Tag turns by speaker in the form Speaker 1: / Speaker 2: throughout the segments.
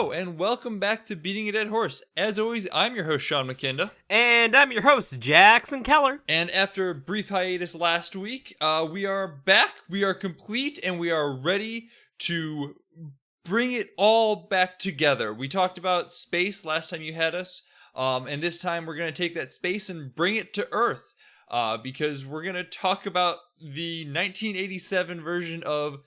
Speaker 1: Hello, and welcome back to Beating a Dead Horse. As always, I'm your host, Sean McKinda.
Speaker 2: And I'm your host, Jackson Keller.
Speaker 1: And after a brief hiatus last week, we are back, we are complete, and we are ready to bring it all back together. We talked about space last time you had us, and this time we're going to take that space and bring it to Earth, because we're going to talk about the 1987 version of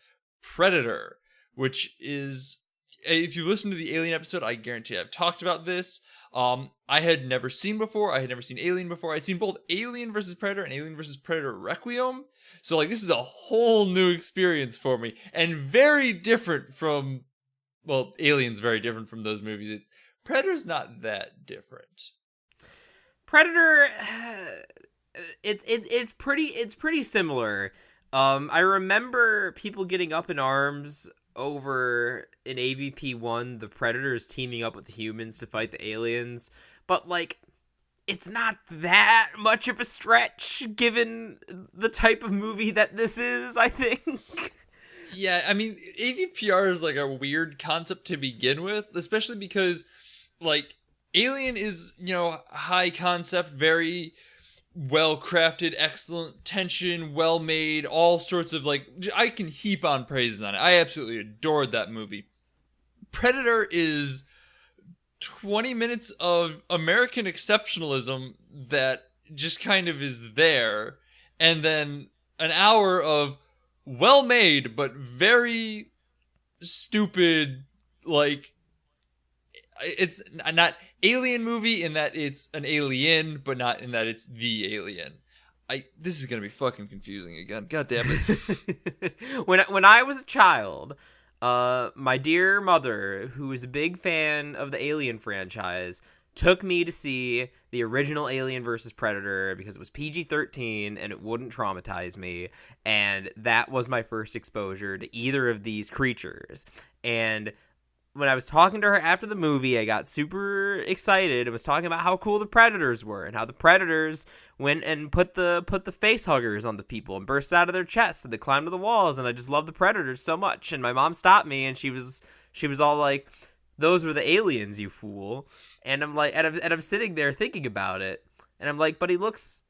Speaker 1: Predator, which is... If you listen to the Alien episode, I guarantee I've talked about this. I had never seen before. I had never seen Alien before. I'd seen both Alien vs. Predator and Alien vs. Predator Requiem. So, this is a whole new experience for me. And very different from... Well, Alien's very different from those movies. Predator's not that different.
Speaker 2: Predator... It's pretty similar. I remember people getting up in arms over in AVP1, the Predators teaming up with the humans to fight the aliens, but it's not that much of a stretch given the type of movie that this is, I think.
Speaker 1: Yeah, I mean, AVPR is a weird concept to begin with, especially because Alien is, high concept, very well crafted, excellent tension, well made, all sorts of I can heap on praises on it. I absolutely adored that movie. Predator is 20 minutes of American exceptionalism that just kind of is there, and then an hour of well made but very stupid, it's not Alien movie in that it's an alien, but not in that it's the alien. This is gonna be fucking confusing again. God damn it.
Speaker 2: When I was a child, my dear mother, who was a big fan of the Alien franchise, took me to see the original Alien vs. Predator because it was PG-13 and it wouldn't traumatize me. And that was my first exposure to either of these creatures. And when I was talking to her after the movie, I got super excited and was talking about how cool the Predators were and how the Predators went and put the face huggers on the people and burst out of their chests and they climbed to the walls, and I just love the Predators so much. And my mom stopped me and she was all like, "Those were the aliens, you fool." And I'm like, and I'm sitting there thinking about it, and I'm like, but he looks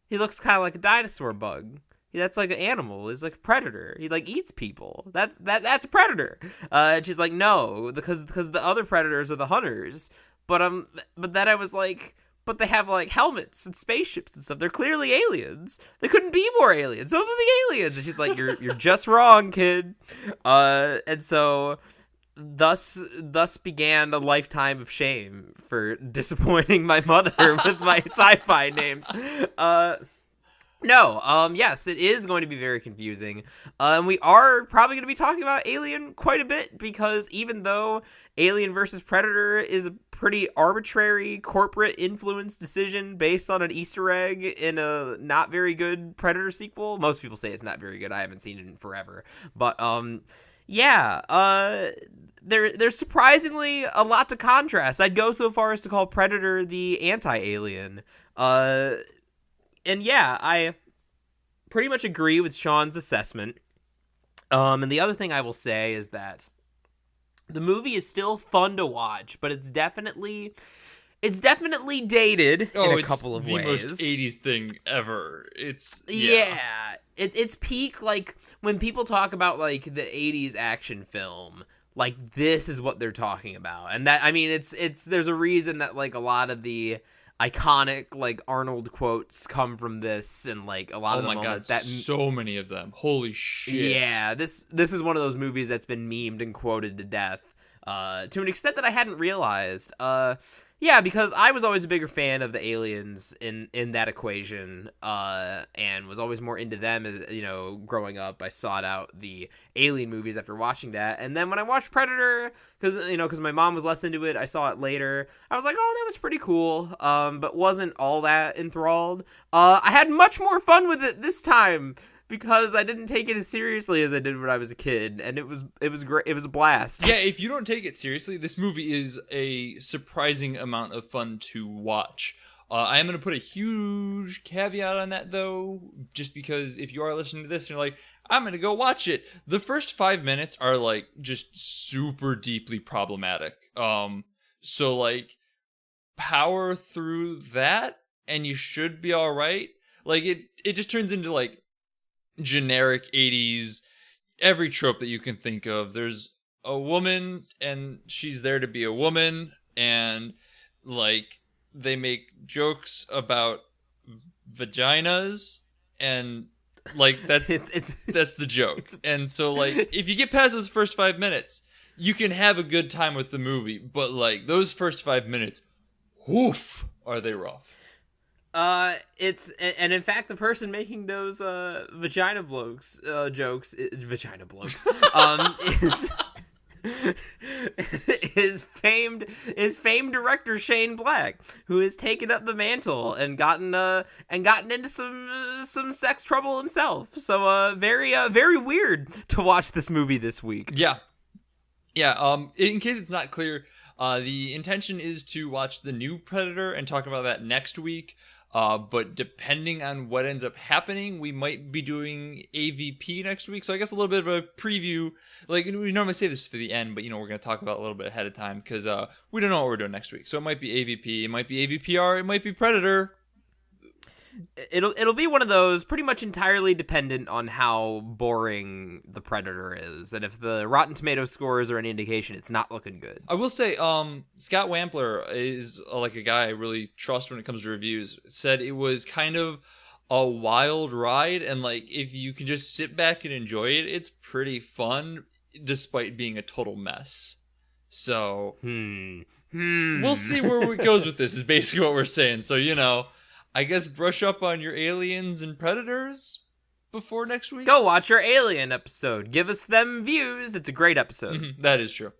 Speaker 2: kind of like a dinosaur bug. That's like an animal. He's like a predator. He eats people. That's a predator. And she's like, no, because the other predators are the hunters. But then I was like, but they have helmets and spaceships and stuff. They're clearly aliens. They couldn't be more aliens. Those are the aliens. And she's like, you're just wrong, kid. And so thus began a lifetime of shame for disappointing my mother with my sci-fi names. No, yes, it is going to be very confusing. And we are probably going to be talking about Alien quite a bit, because even though Alien vs. Predator is a pretty arbitrary corporate influence decision based on an Easter egg in a not very good Predator sequel, most people say it's not very good. I haven't seen it in forever. But, there's surprisingly a lot to contrast. I'd go so far as to call Predator the anti-alien. And yeah, I pretty much agree with Sean's assessment. And the other thing I will say is that the movie is still fun to watch, but it's definitely dated in a couple of ways.
Speaker 1: It's the most 80s thing ever. It's peak, when people talk about the 80s action film, this is what they're talking about. And that, I mean, it's there's a reason that a lot of the iconic Arnold quotes come from this, and a lot of the moments that so many of them. Holy shit.
Speaker 2: Yeah, this is one of those movies that's been memed and quoted to death, to an extent that I hadn't realized. Yeah, because I was always a bigger fan of the aliens in that equation, and was always more into them, growing up. I sought out the Alien movies after watching that, and then when I watched Predator, because my mom was less into it, I saw it later, I was like, oh, that was pretty cool, but wasn't all that enthralled. I had much more fun with it this time, because I didn't take it as seriously as I did when I was a kid, and it was great. It was a blast.
Speaker 1: Yeah, if you don't take it seriously, this movie is a surprising amount of fun to watch. I am going to put a huge caveat on that, though, just because if you are listening to this and you're like, I'm going to go watch it, the first 5 minutes are, like, just super deeply problematic. So, like, power through that, and you should be all right. Like, it just turns into, like, generic 80s, every trope that you can think of. There's a woman, and she's there to be a woman, and, like, they make jokes about vaginas, and like that's that's the joke. And so, like, if you get past those first 5 minutes, you can have a good time with the movie. But like those first 5 minutes, woof, are they rough?
Speaker 2: And in fact, the person making those vagina blokes jokes, vagina blokes, is famed director Shane Black, who has taken up the mantle and gotten into some sex trouble himself. So very weird to watch this movie this week.
Speaker 1: Yeah. In case it's not clear, the intention is to watch the new Predator and talk about that next week. But depending on what ends up happening, we might be doing AVP next week. So I guess a little bit of a preview. Like, we normally say this for the end, but, we're going to talk about it a little bit ahead of time because we don't know what we're doing next week. So it might be AVP, it might be AVPR, it might be Predator.
Speaker 2: It'll be one of those, pretty much entirely dependent on how boring the Predator is, and if the Rotten Tomatoes scores are any indication, it's not looking good.
Speaker 1: I will say, Scott Wampler is like a guy I really trust when it comes to reviews. Said it was kind of a wild ride, and like if you can just sit back and enjoy it, it's pretty fun, despite being a total mess. So we'll see where it goes with this. Is basically what we're saying. So I guess brush up on your Aliens and Predators before next week.
Speaker 2: Go watch our Alien episode. Give us them views. It's a great episode.
Speaker 1: Mm-hmm, that is true.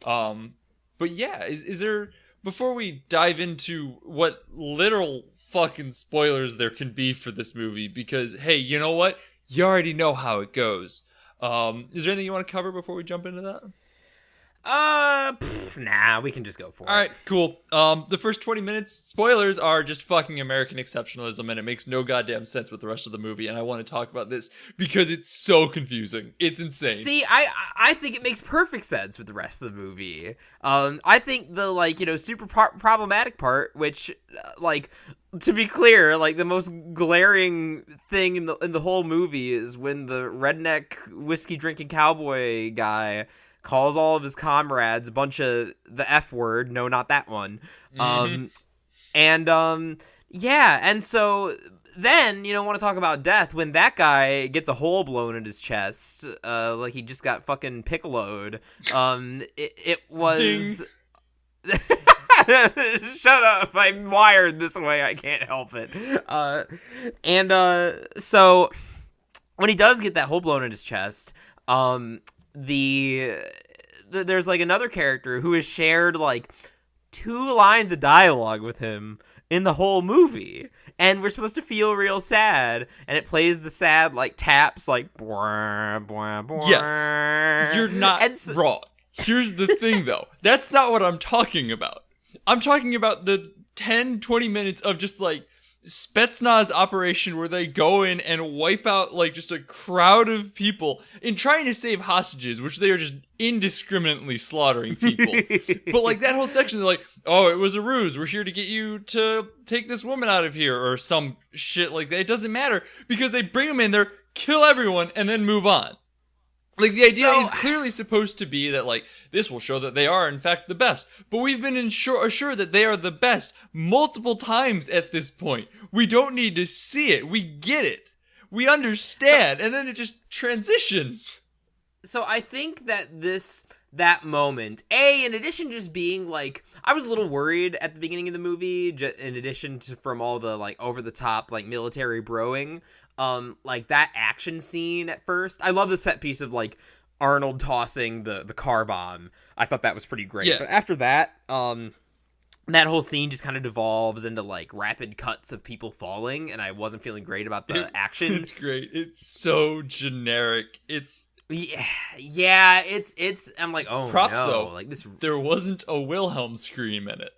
Speaker 1: But yeah, is there, before we dive into what literal fucking spoilers there can be for this movie, because hey, you know what? You already know how it goes. Is there anything you want to cover before we jump into that?
Speaker 2: Nah, we can just go for it.
Speaker 1: All right, cool. The first 20 minutes, spoilers, are just fucking American exceptionalism, and it makes no goddamn sense with the rest of the movie, and I want to talk about this because it's so confusing. It's insane.
Speaker 2: See, I think it makes perfect sense with the rest of the movie. I think the, super problematic part, which, to be clear, the most glaring thing in the whole movie is when the redneck whiskey-drinking cowboy guy calls all of his comrades a bunch of the F word. No, not that one. And so then, want to talk about death when that guy gets a hole blown in his chest, like he just got fucking piccoloed. It was... Shut up. I'm wired this way. I can't help it. So when he does get that hole blown in his chest, there's another character who has shared 2 lines of dialogue with him in the whole movie, and we're supposed to feel real sad, and it plays the sad taps bwah, bwah, bwah.
Speaker 1: Yes, you're not wrong. Here's the thing though, that's not what I'm talking about. I'm talking about the 10-20 minutes of just Spetsnaz operation where they go in and wipe out just a crowd of people in trying to save hostages, which they are just indiscriminately slaughtering people. But that whole section, they're oh, it was a ruse. We're here to get you to take this woman out of here or some shit like that. It doesn't matter because they bring them in there, kill everyone, and then move on. The idea is clearly supposed to be that, this will show that they are, in fact, the best. But we've been assured that they are the best multiple times at this point. We don't need to see it. We get it. We understand. And then it just transitions.
Speaker 2: So I think that that moment, in addition to just being, I was a little worried at the beginning of the movie, in addition to from all the, over-the-top, military broing. That action scene at first. I love the set piece of Arnold tossing the car bomb. I thought that was pretty great. Yeah. But after that, that whole scene just kind of devolves into rapid cuts of people falling, and I wasn't feeling great about the action.
Speaker 1: It's great. It's so generic. It's
Speaker 2: I'm oh
Speaker 1: props,
Speaker 2: no.
Speaker 1: Though, there wasn't a Wilhelm scream in it.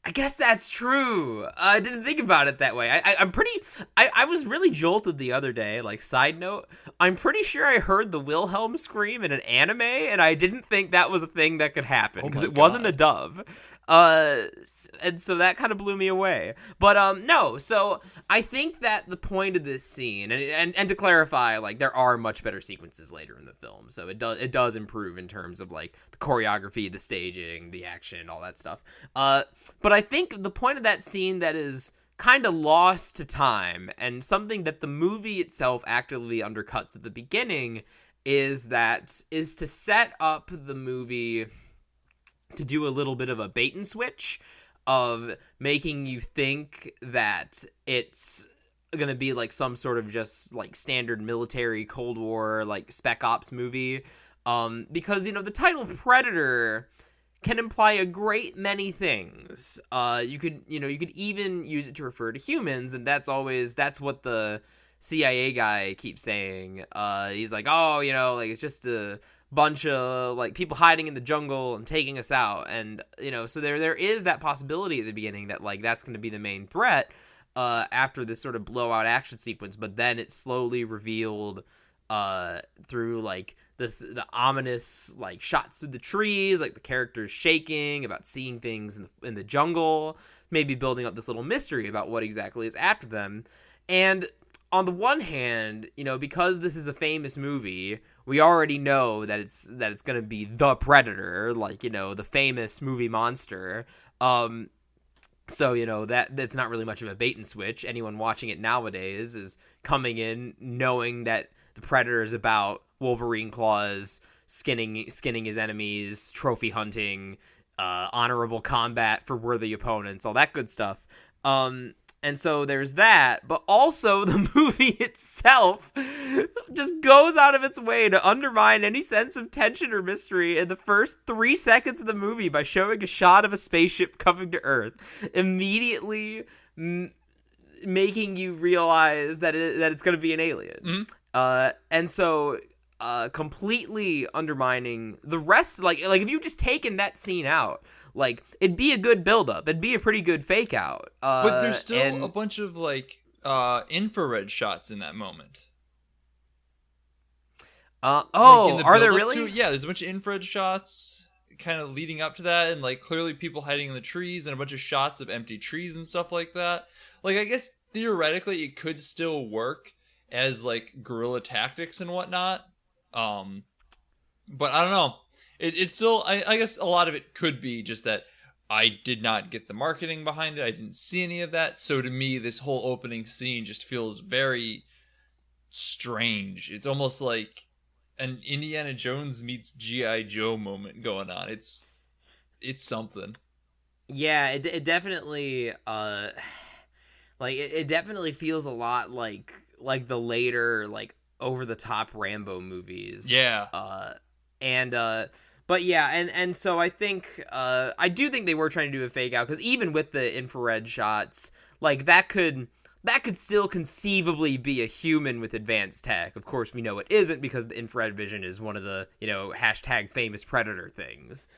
Speaker 2: I guess that's true. I didn't think about it that way. I'm pretty. I was really jolted the other day. Like, side note, I'm pretty sure I heard the Wilhelm scream in an anime, and I didn't think that was a thing that could happen because it wasn't a dove. And so that kind of blew me away. But no. So I think that the point of this scene, and to clarify, like, there are much better sequences later in the film, so it does improve in terms of like the choreography, the staging, the action, all that stuff. But I think the point of that scene that is kind of lost to time, and something that the movie itself actively undercuts at the beginning, is to set up the movie to do a little bit of a bait and switch of making you think that it's gonna be like some sort of just like standard military Cold War like spec ops movie, because the title Predator can imply a great many things. You could even use it to refer to humans, and that's what the CIA guy keeps saying. He's like, oh, like it's just a bunch of like people hiding in the jungle and taking us out, and so there is that possibility at the beginning that like that's going to be the main threat after this sort of blowout action sequence, but then it's slowly revealed through like the ominous like shots through the trees, like the characters shaking about seeing things in the jungle, maybe building up this little mystery about what exactly is after them. And on the one hand, because this is a famous movie, we already know that it's going to be the Predator, like, the famous movie monster. So, that's not really much of a bait and switch. Anyone watching it nowadays is coming in knowing that the Predator is about Wolverine claws, skinning his enemies, trophy hunting, honorable combat for worthy opponents, all that good stuff. And so there's that, but also the movie itself just goes out of its way to undermine any sense of tension or mystery in the first 3 seconds of the movie by showing a shot of a spaceship coming to Earth, immediately making you realize that it's going to be an alien. Mm-hmm. And so completely undermining the rest. Like if you just taken that scene out, like, it'd be a good build-up. It'd be a pretty good fake-out.
Speaker 1: But there's still a bunch of, like, infrared shots in that moment.
Speaker 2: Are there really?
Speaker 1: Yeah, there's a bunch of infrared shots kind of leading up to that, and, like, clearly people hiding in the trees, and a bunch of shots of empty trees and stuff like that. Like, I guess, theoretically, it could still work as, like, guerrilla tactics and whatnot. But I don't know. It's still, I guess a lot of it could be just that I did not get the marketing behind it. I didn't see any of that. So to me, this whole opening scene just feels very strange. It's almost like an Indiana Jones meets G.I. Joe moment going on. It's something.
Speaker 2: Yeah, it definitely, it definitely feels a lot like the later, like, over-the-top Rambo movies.
Speaker 1: Yeah.
Speaker 2: But yeah, and so I think, I do think they were trying to do a fake out, because even with the infrared shots, like, that could still conceivably be a human with advanced tech. Of course, we know it isn't, because the infrared vision is one of the, hashtag famous Predator things.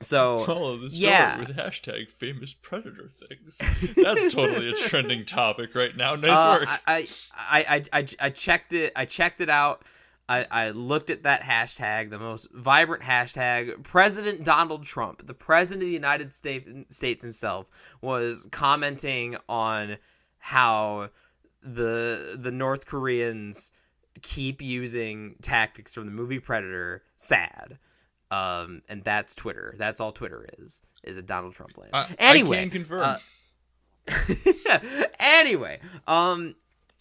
Speaker 2: So
Speaker 1: follow the story with hashtag famous Predator things. That's totally a trending topic right now. Nice work.
Speaker 2: I checked it. I checked it out. I looked at that hashtag, the most vibrant hashtag. President Donald Trump, the president of the United States himself, was commenting on how the North Koreans keep using tactics from the movie Predator. Sad. And that's Twitter. That's all Twitter is a Donald Trump land. Anyway,
Speaker 1: I can confirm.
Speaker 2: Anyway,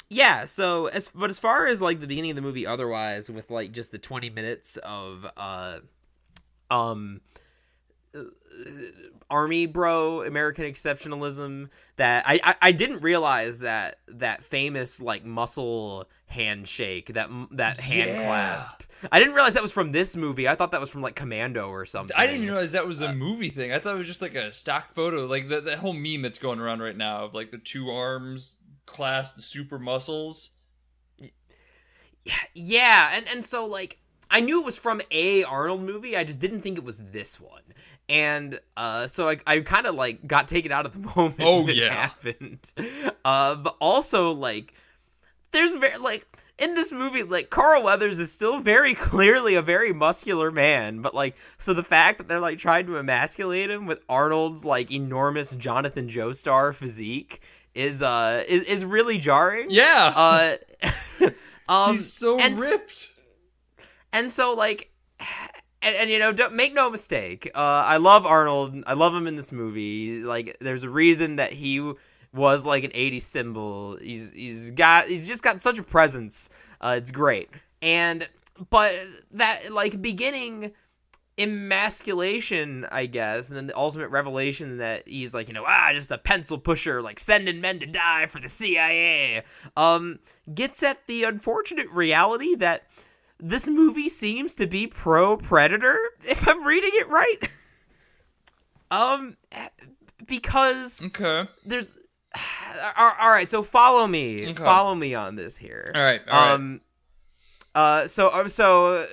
Speaker 2: yeah, so as far as like the beginning of the movie otherwise, with like just the 20 minutes of army bro American exceptionalism, that I didn't realize that famous like muscle handshake, that hand clasp, I didn't realize that was from this movie. I thought that was from like Commando or something.
Speaker 1: I didn't realize that was a movie thing. I thought it was just like a stock photo, like that whole meme that's going around right now of like the two arms clasped super muscles.
Speaker 2: Yeah, and so like I knew it was from a Arnold movie, I just didn't think it was this one. And so I kind of like got taken out of the moment
Speaker 1: Oh,
Speaker 2: when it
Speaker 1: yeah.
Speaker 2: happened. But also like there's very like in this movie like Carl Weathers is still very clearly a very muscular man, but like so the fact that they're like trying to emasculate him with Arnold's like enormous Jonathan Joestar physique is really jarring.
Speaker 1: Yeah. He's so
Speaker 2: and
Speaker 1: ripped.
Speaker 2: And so, like, and you know, don't make no mistake. I love Arnold. I love him in this movie. Like, there's a reason that he was like an '80s symbol. He's just got such a presence. It's great. But that like beginning emasculation, I guess, and then the ultimate revelation that he's like, just a pencil pusher, like sending men to die for the CIA. Gets at the unfortunate reality that this movie seems to be pro-Predator, if I'm reading it right. Because there's all right, so follow me.
Speaker 1: Okay.
Speaker 2: Follow me on this here.
Speaker 1: All right.
Speaker 2: So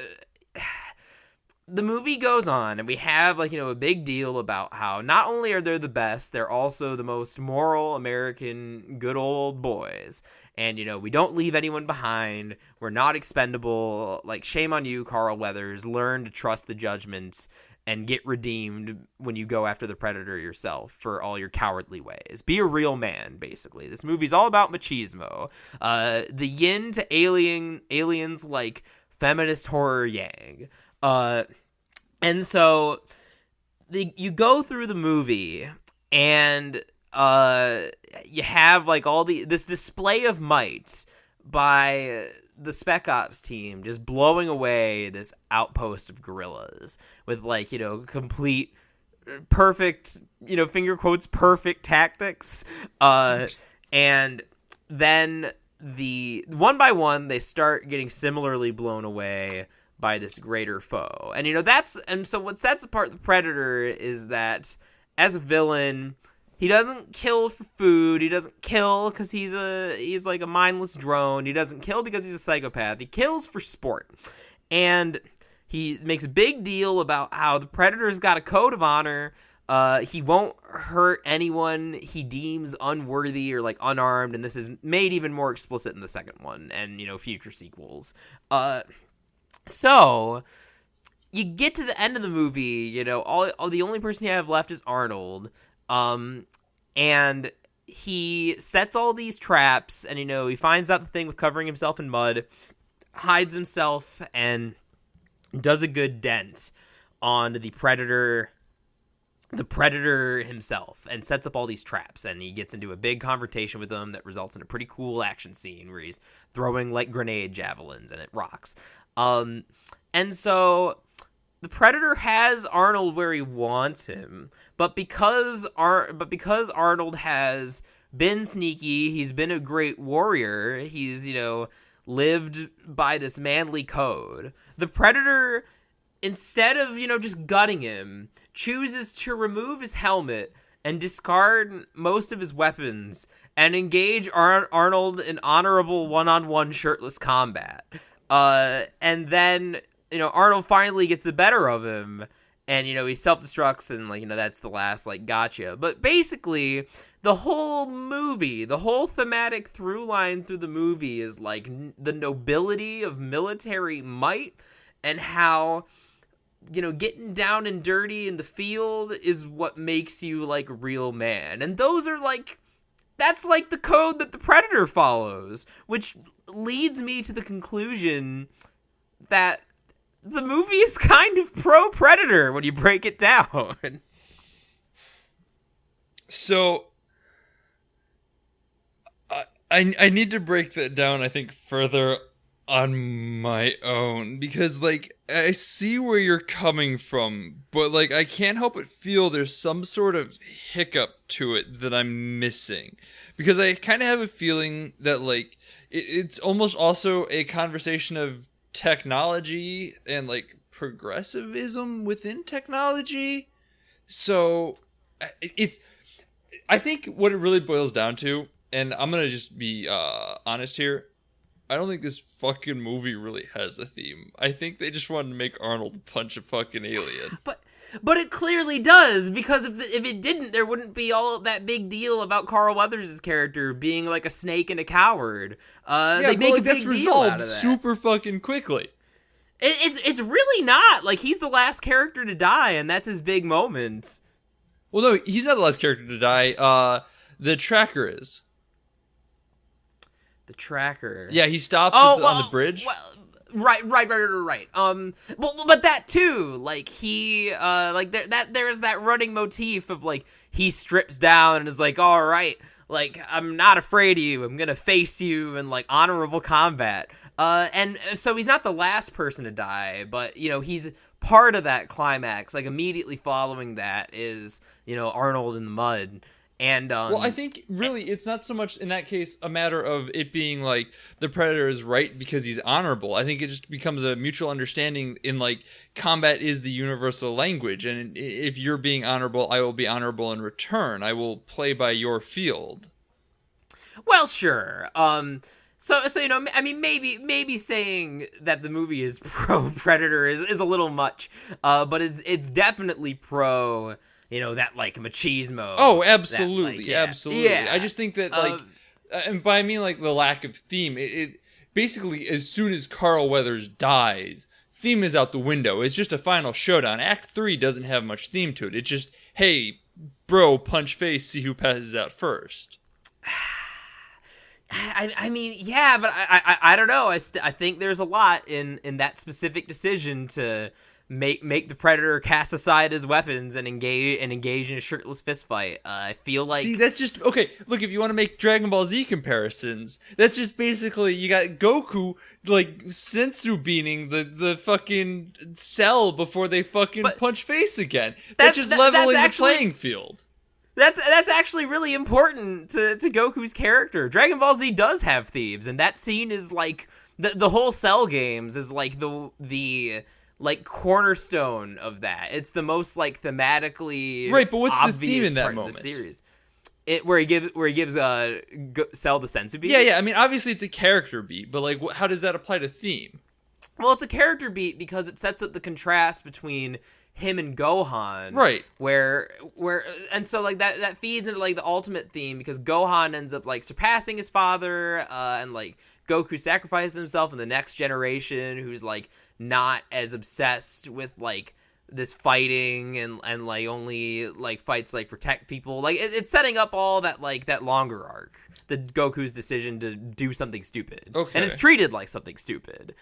Speaker 2: the movie goes on, and we have a big deal about how not only are they the best, they're also the most moral American good old boys. And, we don't leave anyone behind. We're not expendable. Like, shame on you, Carl Weathers. Learn to trust the judgment and get redeemed when you go after the Predator yourself for all your cowardly ways. Be a real man, basically. This movie's all about machismo. The yin to aliens like feminist horror yang. And so you go through the movie and you have like this display of might by the Spec Ops team just blowing away this outpost of guerrillas with complete perfect, finger quotes, perfect tactics. And then the one by one they start getting similarly blown away by this greater foe. And so what sets apart the Predator is that as a villain, he doesn't kill for food. He doesn't kill because he's like a mindless drone. He doesn't kill because he's a psychopath. He kills for sport. And he makes a big deal about how the Predator's got a code of honor. He won't hurt anyone he deems unworthy or like unarmed. And this is made even more explicit in the second one and, future sequels. So you get to the end of the movie, all the only person you have left is Arnold. And he sets all these traps and, he finds out the thing with covering himself in mud, hides himself, and does a good dent on the Predator himself and sets up all these traps. And he gets into a big confrontation with them that results in a pretty cool action scene where he's throwing like grenade javelins and it rocks. And so the Predator has Arnold where he wants him, but because Arnold has been sneaky, he's been a great warrior, he's, lived by this manly code. The Predator, instead of, just gutting him, chooses to remove his helmet and discard most of his weapons and engage Arnold in honorable one-on-one shirtless combat. And then, Arnold finally gets the better of him and, he self-destructs and, that's the last, gotcha. But basically, the whole movie, the whole thematic through line through the movie is, the nobility of military might and how, getting down and dirty in the field is what makes you, a real man. And those are, that's, the code that the Predator follows, which leads me to the conclusion that the movie is kind of pro-Predator when you break it down.
Speaker 1: So, I need to break that down, I think, further on my own. Because, I see where you're coming from, but, I can't help but feel there's some sort of hiccup to it that I'm missing. Because I kind of have a feeling that, it's almost also a conversation of technology and progressivism within technology. So I think what it really boils down to, and I'm gonna just be honest here, I don't think this fucking movie really has a theme. I think they just wanted to make Arnold punch a fucking alien.
Speaker 2: But it clearly does, because if it didn't, there wouldn't be all that big deal about Carl Weathers' character being like a snake and a coward. They make a big deal out of that.
Speaker 1: Super fucking quickly.
Speaker 2: It's really not. Like, he's the last character to die, and that's his big moment.
Speaker 1: Well, no, he's not the last character to die. The tracker is.
Speaker 2: The tracker.
Speaker 1: Yeah, he stops on the bridge.
Speaker 2: Well, right. Well, but that too, like there's that running motif of like he strips down and is like, all right, like I'm not afraid of you, I'm gonna face you in like honorable combat. And so he's not the last person to die, but he's part of that climax. Like immediately following that is Arnold in the mud. And
Speaker 1: well, I think really it's not so much in that case a matter of it being like the Predator is right because he's honorable. I think it just becomes a mutual understanding in like combat is the universal language, and if you're being honorable, I will be honorable in return. I will play by your field.
Speaker 2: Well, sure. So I mean, maybe saying that the movie is pro Predator is a little much. But it's definitely pro. That, like, machismo.
Speaker 1: Oh, absolutely,
Speaker 2: that, like, yeah.
Speaker 1: absolutely.
Speaker 2: Yeah.
Speaker 1: I just think that, like, and by I mean, like, the lack of theme, it basically, as soon as Carl Weathers dies, theme is out the window. It's just a final showdown. Act 3 doesn't have much theme to it. It's just, hey, bro, punch face, see who passes out first.
Speaker 2: I mean, yeah, but I don't know. I think there's a lot in that specific decision to make the Predator cast aside his weapons and engage in a shirtless fist fight. I feel like...
Speaker 1: See, that's just... Okay, look, if you want to make Dragon Ball Z comparisons, that's just basically, you got Goku, like, sensu beaning the fucking cell before they fucking punch face again. That's just leveling the playing field.
Speaker 2: That's actually really important to Goku's character. Dragon Ball Z does have themes, and that scene is, like... The whole Cell games is, like, the like cornerstone of that. It's the most like thematically
Speaker 1: right. But what's the theme in that
Speaker 2: part
Speaker 1: moment?
Speaker 2: Of the series. Where he gives Cell the sensu beat.
Speaker 1: Yeah. I mean, obviously it's a character beat, but like, how does that apply to theme?
Speaker 2: Well, it's a character beat because it sets up the contrast between him and Gohan,
Speaker 1: right?
Speaker 2: Where and so like that feeds into like the ultimate theme because Gohan ends up like surpassing his father, and like Goku sacrifices himself in the next generation, who's like not as obsessed with like this fighting and like only like fights like protect people. Like it's setting up all that like that longer arc, the Goku's decision to do something stupid, and it's treated like something stupid.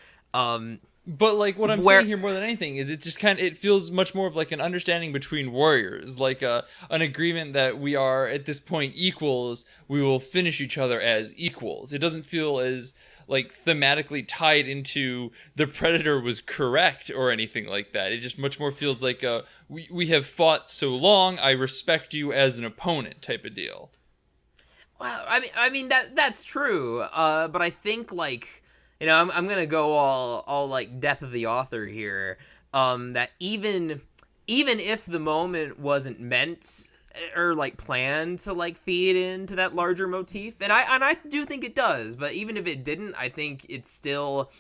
Speaker 1: But like what I'm saying here more than anything is it just it feels much more of like an understanding between warriors, like an agreement that we are at this point equals. We will finish each other as equals. It doesn't feel as like thematically tied into the Predator was correct or anything like that. It just much more feels like we have fought so long, I respect you as an opponent type of deal.
Speaker 2: Well, I mean that's true. But I think like I'm gonna go all like death of the author here. That even if the moment wasn't meant or like planned to like feed into that larger motif, and I do think it does, but even if it didn't, I think it still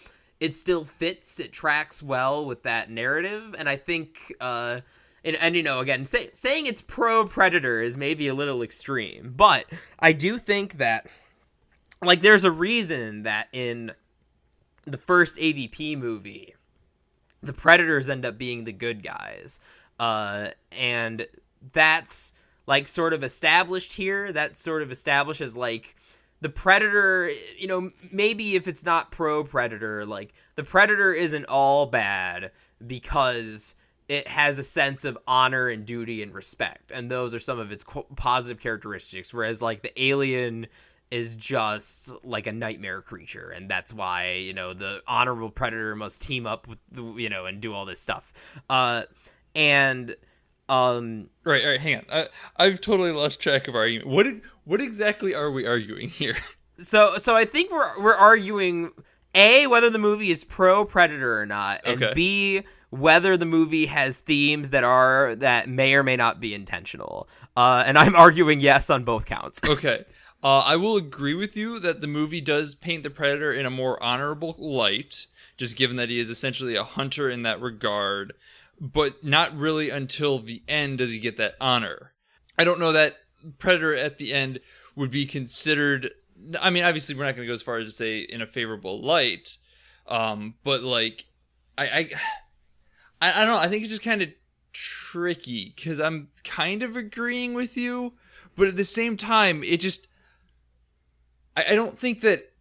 Speaker 2: fits, it tracks well with that narrative. And I think and again, saying it's pro Predator is maybe a little extreme, but I do think that like there's a reason that in the first AVP movie the Predators end up being the good guys, and that's like sort of established here. That sort of establishes like the Predator, maybe if it's not pro Predator, like the Predator isn't all bad because it has a sense of honor and duty and respect, and those are some of its positive characteristics, whereas like the alien is just like a nightmare creature, and that's why the honorable Predator must team up with and do all this stuff. Right,
Speaker 1: hang on. I've totally lost track of argument. What exactly are we arguing here?
Speaker 2: So I think we're arguing A, whether the movie is pro Predator or not, and B, whether the movie has themes that may or may not be intentional. And I'm arguing yes on both counts.
Speaker 1: Okay. I will agree with you that the movie does paint the Predator in a more honorable light, just given that he is essentially a hunter in that regard. but not really until the end does he get that honor. I don't know that Predator at the end would be considered, I mean, obviously we're not going to go as far as to say in a favorable light, but like, I don't know, I think it's just kind of tricky, because I'm kind of agreeing with you, but at the same time, it just, I don't think that,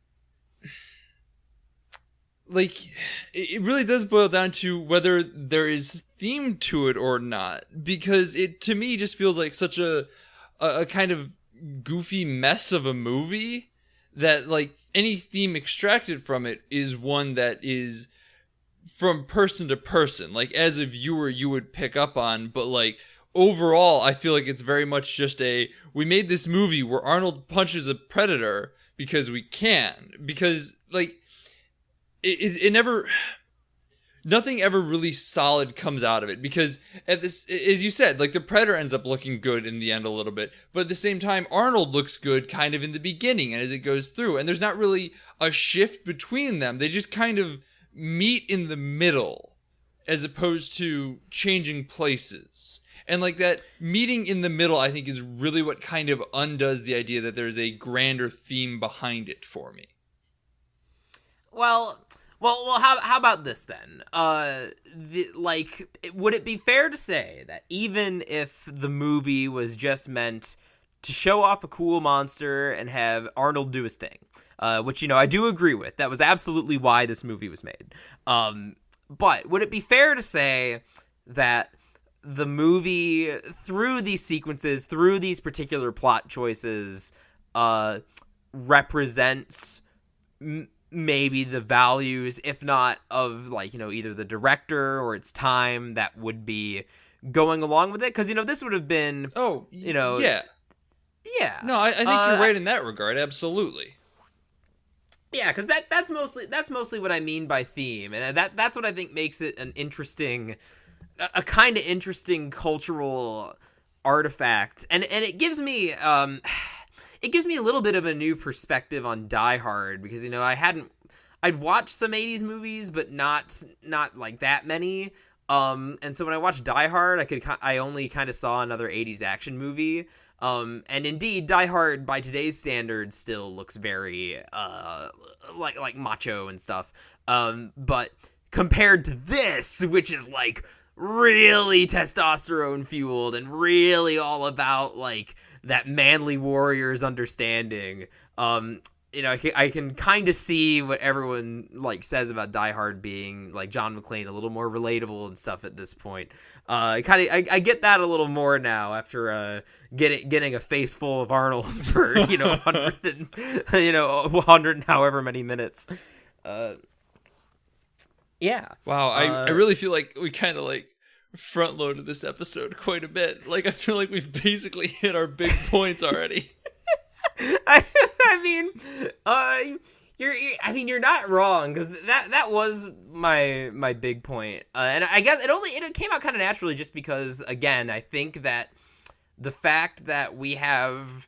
Speaker 1: like, it really does boil down to whether there is theme to it or not, because it, to me, just feels like such a kind of goofy mess of a movie that, like, any theme extracted from it is one that is from person to person, like, as a viewer you would pick up on, but like, overall I feel like it's very much just we made this movie where Arnold punches a predator because we can, because like, it never, nothing ever really solid comes out of it, because at this, as you said, like, the Predator ends up looking good in the end a little bit, but at the same time Arnold looks good kind of in the beginning and as it goes through, and there's not really a shift between them. They just kind of meet in the middle as opposed to changing places. And like, that meeting in the middle, I think, is really what kind of undoes the idea that there's a grander theme behind it for me.
Speaker 2: Well, how about this then? Would it be fair to say that even if the movie was just meant to show off a cool monster and have Arnold do his thing, which, I do agree with, that was absolutely why this movie was made. But would it be fair to say that the movie, through these sequences, through these particular plot choices, represents maybe the values, if not of, like, either the director or its time that would be going along with it? Because, this would have been,
Speaker 1: yeah.
Speaker 2: Yeah.
Speaker 1: No, I think you're right in that regard, absolutely.
Speaker 2: Yeah, because that's mostly what I mean by theme, and that's what I think makes it an interesting, a kind of interesting cultural artifact, and it gives me a little bit of a new perspective on Die Hard, because I'd watched some 80s movies, but not like that many, and so when I watched Die Hard, I only kind of saw another 80s action movie. And indeed, Die Hard by today's standards still looks very, like macho and stuff. But compared to this, which is like really testosterone fueled and really all about like that manly warrior's understanding, I can kind of see what everyone like says about Die Hard being like John McClane, a little more relatable and stuff at this point. I get that a little more now after getting a face full of Arnold for 100 and however many minutes. Yeah.
Speaker 1: Wow, I really feel like we kind of like front loaded this episode quite a bit. Like, I feel like we've basically hit our big points already. You're not wrong, because that was my big point, and I guess it came out kind of naturally, just because, again, I think that the fact that we have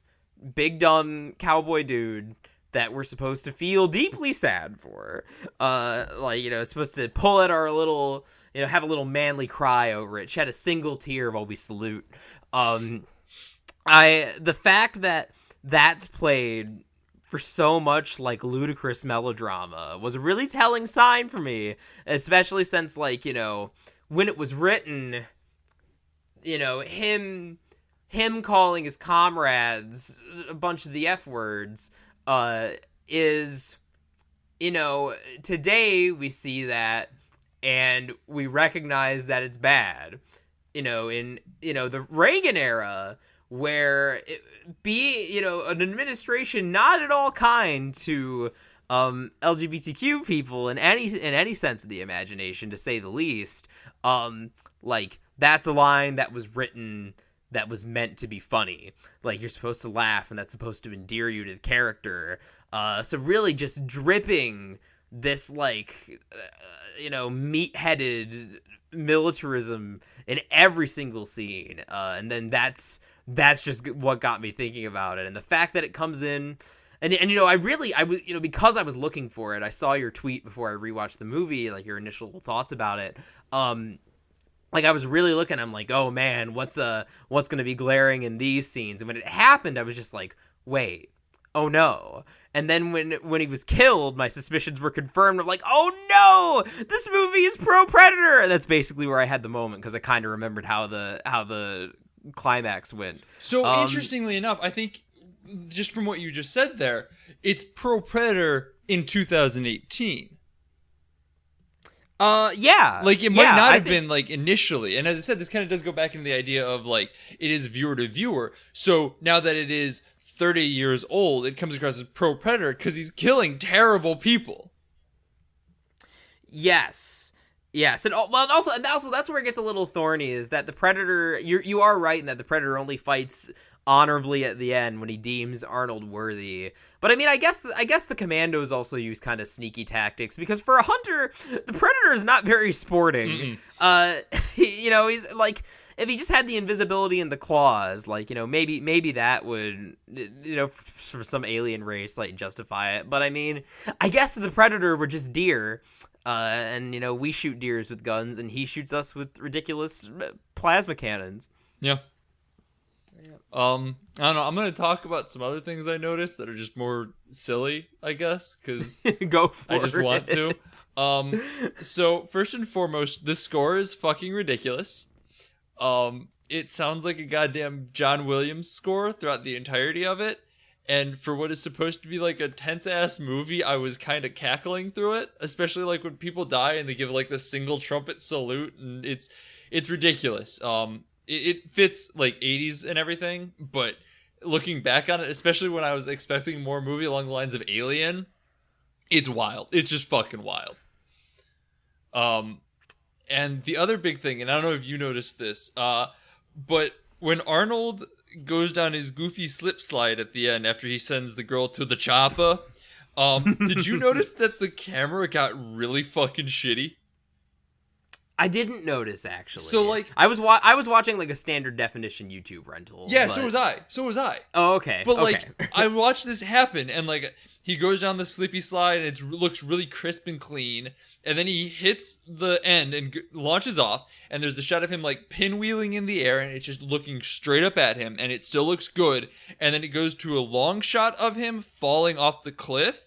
Speaker 1: big dumb cowboy dude that we're supposed to feel deeply sad for, supposed to pull at our little, have a little manly cry over it, shed a single tear while we salute. The fact that that's played for so much like ludicrous melodrama was a really telling sign for me, especially since, like, when it was written, him calling his comrades a bunch of the F words, is, today we see that and we recognize that it's bad, in, the Reagan era, where an administration not at all kind to LGBTQ people in any sense of the imagination, to say the least. Like, that's a line that was written that was meant to be funny. Like, you're supposed to laugh, and that's supposed to endear you to the character. So really just dripping this, like, meat-headed militarism in every single scene. And then that's just what got me thinking about it. And the fact that it comes in, and I was, because I was looking for it, I saw your tweet before I rewatched the movie, like your initial thoughts about it.
Speaker 2: like I was really looking, I'm like, oh man, what's gonna be glaring in these scenes? And when it happened, I was just like, wait, oh no. And then when he was killed, my suspicions were confirmed. I'm like, oh no, this movie is pro Predator. And that's basically where I had the moment, because I kind of remembered how the climax went.
Speaker 1: So interestingly enough, I think just from what you just said there, it's pro Predator in 2018.
Speaker 2: Yeah.
Speaker 1: Like, it might not have been, like, initially. And as I said, this kind of does go back into the idea of, like, it is viewer to viewer. So now that it is 30 years old, it comes across as pro-Predator because he's killing terrible people.
Speaker 2: Yes. And also that's where it gets a little thorny, is that the Predator, you are right in that the Predator only fights honorably at the end when he deems Arnold worthy. But I mean, I guess the Commandos also use kind of sneaky tactics, because for a hunter, the Predator is not very sporting. He's like, if he just had the invisibility and the claws, like, maybe that would, for some alien race, like, justify it. But I mean, I guess the Predator were just deer. And we shoot deers with guns, and he shoots us with ridiculous plasma cannons.
Speaker 1: Yeah. I don't know. I'm going to talk about some other things I noticed that are just more silly, I guess, because
Speaker 2: go for it.
Speaker 1: I just want to. So first and foremost, the score is fucking ridiculous. It sounds like a goddamn John Williams score throughout the entirety of it. And for what is supposed to be like a tense-ass movie, I was kind of cackling through it, especially like when people die and they give like the single trumpet salute, and it's ridiculous. It fits like 80s and everything, but looking back on it, especially when I was expecting more movie along the lines of Alien, it's wild. It's just fucking wild. And the other big thing, and I don't know if you noticed this, but when Arnold goes down his goofy slip slide at the end after he sends the girl to the chopper, did you notice that the camera got really fucking shitty?
Speaker 2: I didn't notice, actually.
Speaker 1: So, like,
Speaker 2: I was watching like a standard definition YouTube rental.
Speaker 1: Yeah,
Speaker 2: but...
Speaker 1: so was I.
Speaker 2: Oh, okay.
Speaker 1: But like, I watched this happen, and like, he goes down the slippy slide, and it looks really crisp and clean, and then he hits the end and launches off, and there's the shot of him like pinwheeling in the air, and it's just looking straight up at him, and it still looks good, and then it goes to a long shot of him falling off the cliff.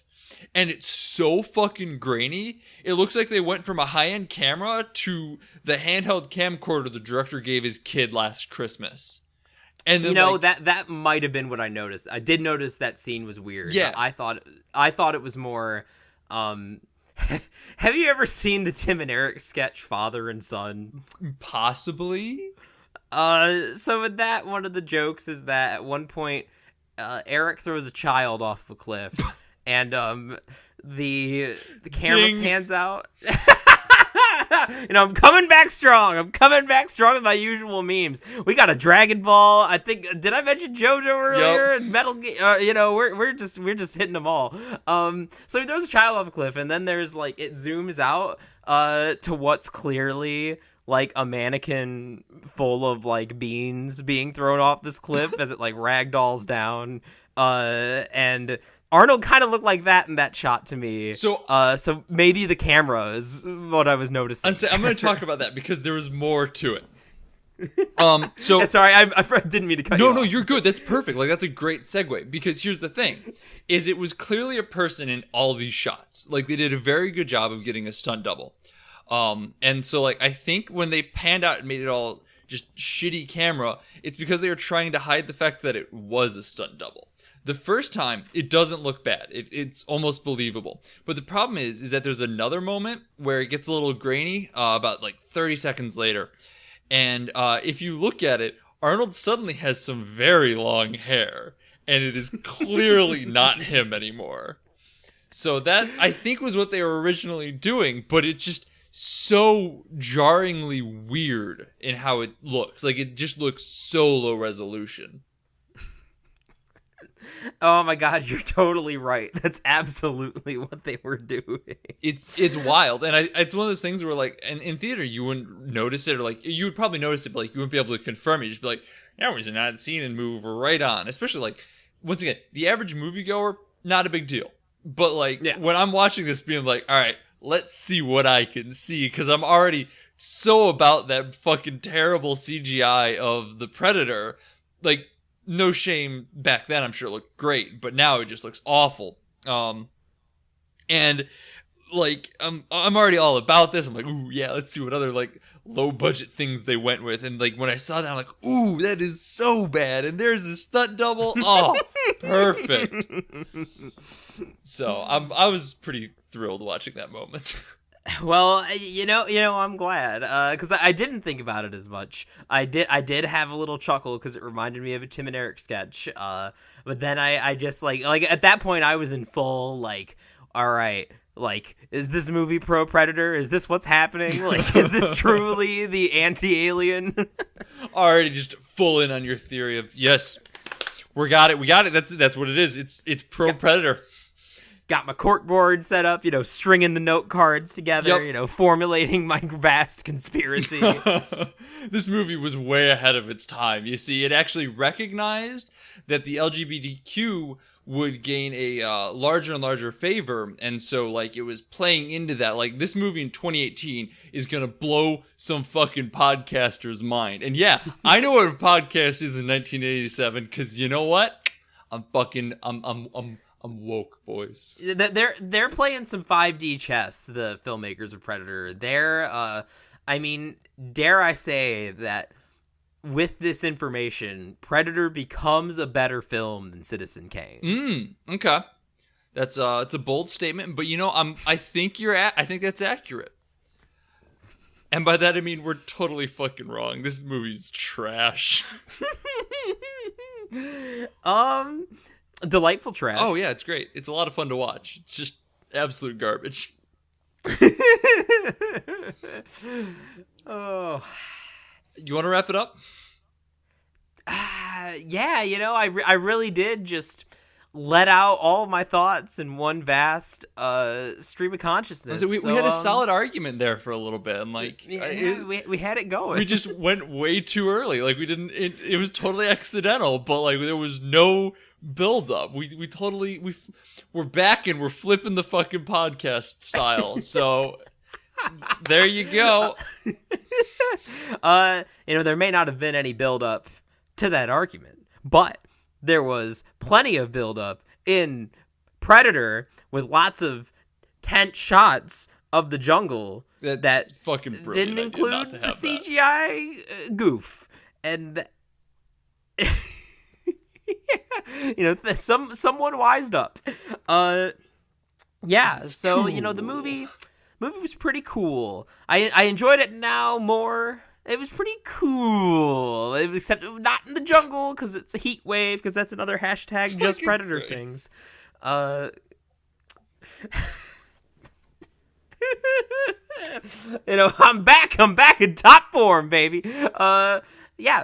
Speaker 1: And it's so fucking grainy. It looks like they went from a high-end camera to the handheld camcorder the director gave his kid last Christmas. And then,
Speaker 2: that might have been what I noticed. I did notice that scene was weird.
Speaker 1: Yeah.
Speaker 2: I thought it was more... have you ever seen the Tim and Eric sketch Father and Son?
Speaker 1: Possibly.
Speaker 2: So with that, one of the jokes is that at one point, Eric throws a child off the cliff. And the camera pans out. I'm coming back strong. With my usual memes. We got a Dragon Ball. I think, did I mention JoJo earlier?
Speaker 1: Yep.
Speaker 2: And Metal Gear. We're just hitting them all. So he throws a child off a cliff, and then there's like, it zooms out to what's clearly like a mannequin full of like beans being thrown off this cliff as it like ragdolls down. And Arnold kind of looked like that in that shot to me. So maybe the camera is what I was noticing.
Speaker 1: I'm going to talk about that because there was more to it.
Speaker 2: Sorry, I didn't mean to cut you off.
Speaker 1: No, you're good. That's perfect. Like, that's a great segue, because here's the thing, is it was clearly a person in all these shots. Like, they did a very good job of getting a stunt double. And so, like, I think when they panned out and made it all just shitty camera, it's because they were trying to hide the fact that it was a stunt double. The first time, it doesn't look bad. It's almost believable. But the problem is that there's another moment where it gets a little grainy, about like 30 seconds later. And if you look at it, Arnold suddenly has some very long hair. And it is clearly not him anymore. So that, I think, was what they were originally doing. But it's just so jarringly weird in how it looks. Like, it just looks so low resolution.
Speaker 2: Oh my god, you're totally right. That's absolutely what they were doing.
Speaker 1: It's wild, and it's one of those things where, like, in theater you wouldn't notice it, or like you would probably notice it, but like you wouldn't be able to confirm it. You'd just be like, that was not seen and move right on. Especially, like, once again, the average moviegoer, not a big deal. But like, when I'm watching this, being like, all right, let's see what I can see, because I'm already so about that fucking terrible CGI of the Predator. Like, no shame back then, I'm sure it looked great, but now it just looks awful. And like, I'm already all about this. I'm like, ooh, yeah, let's see what other like low budget things they went with. And like when I saw that, I'm like, ooh, that is so bad. And there's a stunt double. Oh, perfect. So I was pretty thrilled watching that moment.
Speaker 2: Well, I'm glad, because I didn't think about it as much. I did have a little chuckle because it reminded me of a Tim and Eric sketch. But then I just like at that point I was in full like, all right, like, is this movie pro Predator? Is this what's happening? Like, is this truly the anti-alien?
Speaker 1: Already just full in on your theory of, yes, we got it. That's what it is. It's pro Predator.
Speaker 2: Got my corkboard set up, stringing the note cards together, formulating my vast conspiracy.
Speaker 1: This movie was way ahead of its time. You see, it actually recognized that the LGBTQ would gain a larger and larger favor, and so, like, it was playing into that. Like, this movie in 2018 is gonna blow some fucking podcaster's mind. And yeah, I know what a podcast is in 1987, because you know what? I'm woke, boys.
Speaker 2: They're playing some 5D chess, the filmmakers of Predator. They're, dare I say that with this information, Predator becomes a better film than Citizen Kane.
Speaker 1: Okay. That's it's a bold statement, but I think I think that's accurate. And by that I mean we're totally fucking wrong. This movie's trash.
Speaker 2: Delightful trash.
Speaker 1: Oh yeah, it's great. It's a lot of fun to watch. It's just absolute garbage.
Speaker 2: Oh,
Speaker 1: you want to wrap it up?
Speaker 2: Yeah. I really did just let out all of my thoughts in one vast stream of consciousness.
Speaker 1: So we had a solid argument there for a little bit, and like,
Speaker 2: we had it going.
Speaker 1: We just went way too early. Like we didn't. It was totally accidental, but like there was no build up. We're back and we're flipping the fucking podcast style. So there you go.
Speaker 2: There may not have been any build up to that argument, but there was plenty of build up in Predator with lots of tense shots of the jungle that
Speaker 1: fucking
Speaker 2: didn't include the CGI goof. And someone wised up. So cool. The movie was pretty cool. I enjoyed it now more. It was pretty cool, except not in the jungle because it's a heat wave. Because that's another hashtag just Predator things. I'm back in top form, baby.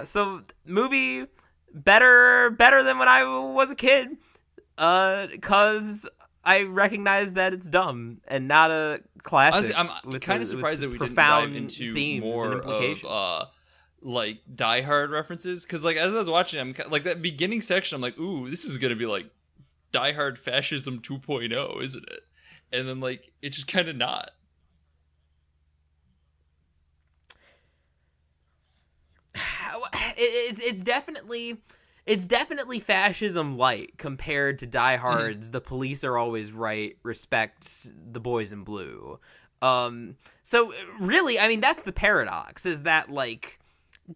Speaker 2: So movie better than when I was a kid, because I recognize that it's dumb and not a classic.
Speaker 1: Honestly, I'm kind of surprised that we didn't dive into more of like Die Hard references, because like as I was watching, I'm like that beginning section, I'm like, ooh, this is gonna be like Die Hard fascism 2.0, isn't it? And then like it's just kind of not.
Speaker 2: It's definitely fascism light compared to Die Hard's the police are always right, respect the boys in blue. So really, that's the paradox, is that like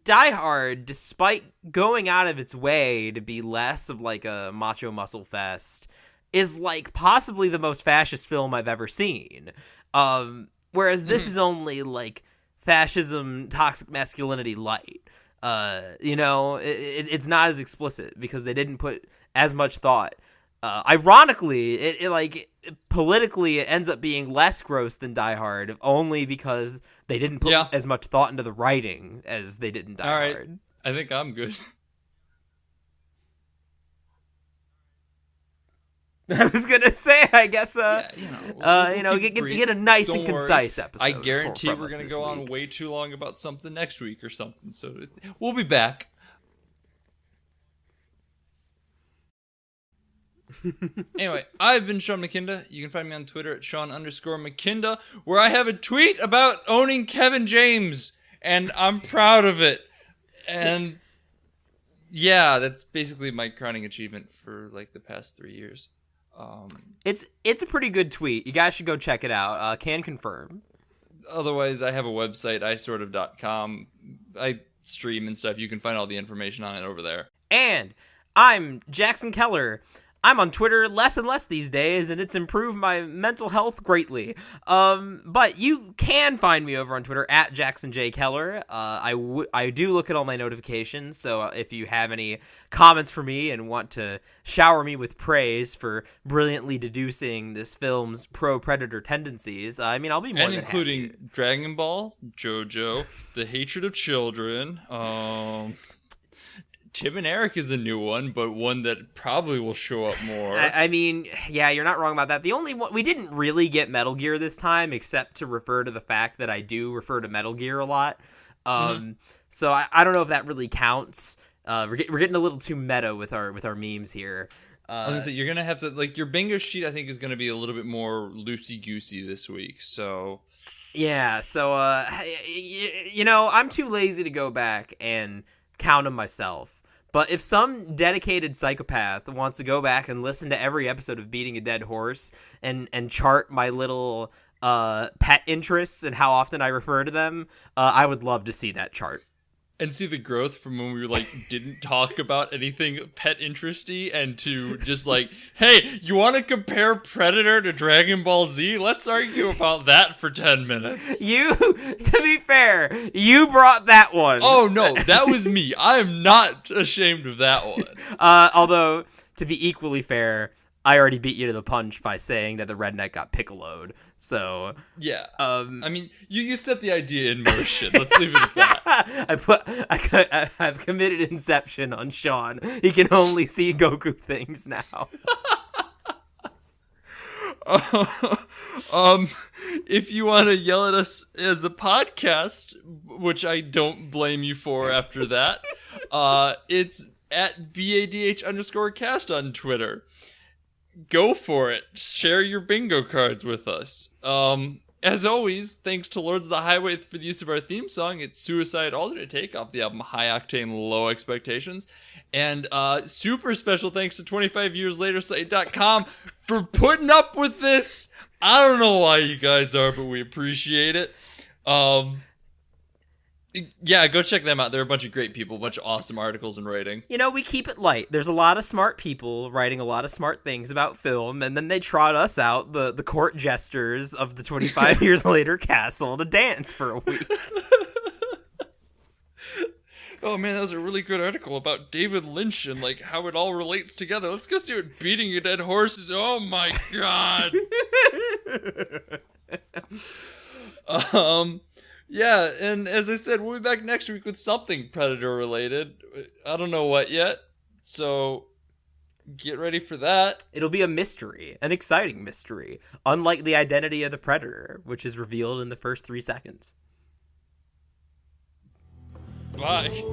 Speaker 2: Die Hard, despite going out of its way to be less of like a macho muscle fest, is like possibly the most fascist film I've ever seen. Whereas this is only like fascism, toxic masculinity light. It's not as explicit because they didn't put as much thought. Ironically, it politically it ends up being less gross than Die Hard, only because they didn't put as much thought into the writing as they did in Die Hard.
Speaker 1: I think I'm good.
Speaker 2: I was gonna say, I guess, get a nice and concise episode.
Speaker 1: I guarantee we're gonna go on way too long about something next week or something. So we'll be back. Anyway, I've been Sean McKinda. You can find me on Twitter at Sean_McKinda, where I have a tweet about owning Kevin James, and I'm proud of it. And yeah, that's basically my crowning achievement for like the past 3 years.
Speaker 2: It's a pretty good tweet. You guys should go check it out. Can confirm.
Speaker 1: Otherwise, I have a website, isortof.com. I stream and stuff. You can find all the information on it over there.
Speaker 2: And I'm Jackson Keller. I'm on Twitter less and less these days, and it's improved my mental health greatly. But you can find me over on Twitter at Jackson J. Keller. I do look at all my notifications, so if you have any comments for me and want to shower me with praise for brilliantly deducing this film's pro-predator tendencies, I'll be more than happy.
Speaker 1: And including Dragon Ball, JoJo, The Hatred of Children, Tim and Eric is a new one, but one that probably will show up more.
Speaker 2: Yeah, you're not wrong about that. The only one, we didn't really get Metal Gear this time, except to refer to the fact that I do refer to Metal Gear a lot. So I don't know if that really counts. We're getting a little too meta with our memes here.
Speaker 1: I was gonna say, you're gonna have to, like, your bingo sheet I think is gonna be a little bit more loosey-goosey this week, so...
Speaker 2: Yeah, so, I'm too lazy to go back and count them myself. But if some dedicated psychopath wants to go back and listen to every episode of Beating a Dead Horse and chart my little pet interests and how often I refer to them, I would love to see that chart.
Speaker 1: And see the growth from when we didn't talk about anything pet interesty and to just like, hey, you want to compare Predator to Dragon Ball Z? Let's argue about that for 10 minutes.
Speaker 2: To be fair, you brought that one.
Speaker 1: Oh, no, that was me. I am not ashamed of that one.
Speaker 2: Although, to be equally fair, I already beat you to the punch by saying that the redneck got piccoloed. So
Speaker 1: yeah, you set the idea in motion. Let's leave it at that.
Speaker 2: I've committed Inception on Sean. He can only see Goku things now.
Speaker 1: If you want to yell at us as a podcast, which I don't blame you for after that, it's at BADH_cast on Twitter. Go for it. Share your bingo cards with us. As always, thanks to Lords of the Highway for the use of our theme song. It's Suicide Alternate Take off the album High Octane Low Expectations. And super special thanks to 25yearslatersite.com for putting up with this. I don't know why you guys are, but we appreciate it. Yeah, go check them out. They're a bunch of great people, a bunch of awesome articles and writing.
Speaker 2: We keep it light. There's a lot of smart people writing a lot of smart things about film, and then they trot us out, the court jesters of the 25 Years Later castle, to dance for a week.
Speaker 1: Oh man, that was a really good article about David Lynch and like how it all relates together. Let's go see what Beating a Dead Horse is. Oh my god. Yeah, and as I said, we'll be back next week with something Predator related. I don't know what yet, so get ready for that.
Speaker 2: It'll be a mystery, an exciting mystery, unlike the identity of the Predator, which is revealed in the first 3 seconds.
Speaker 1: Bye.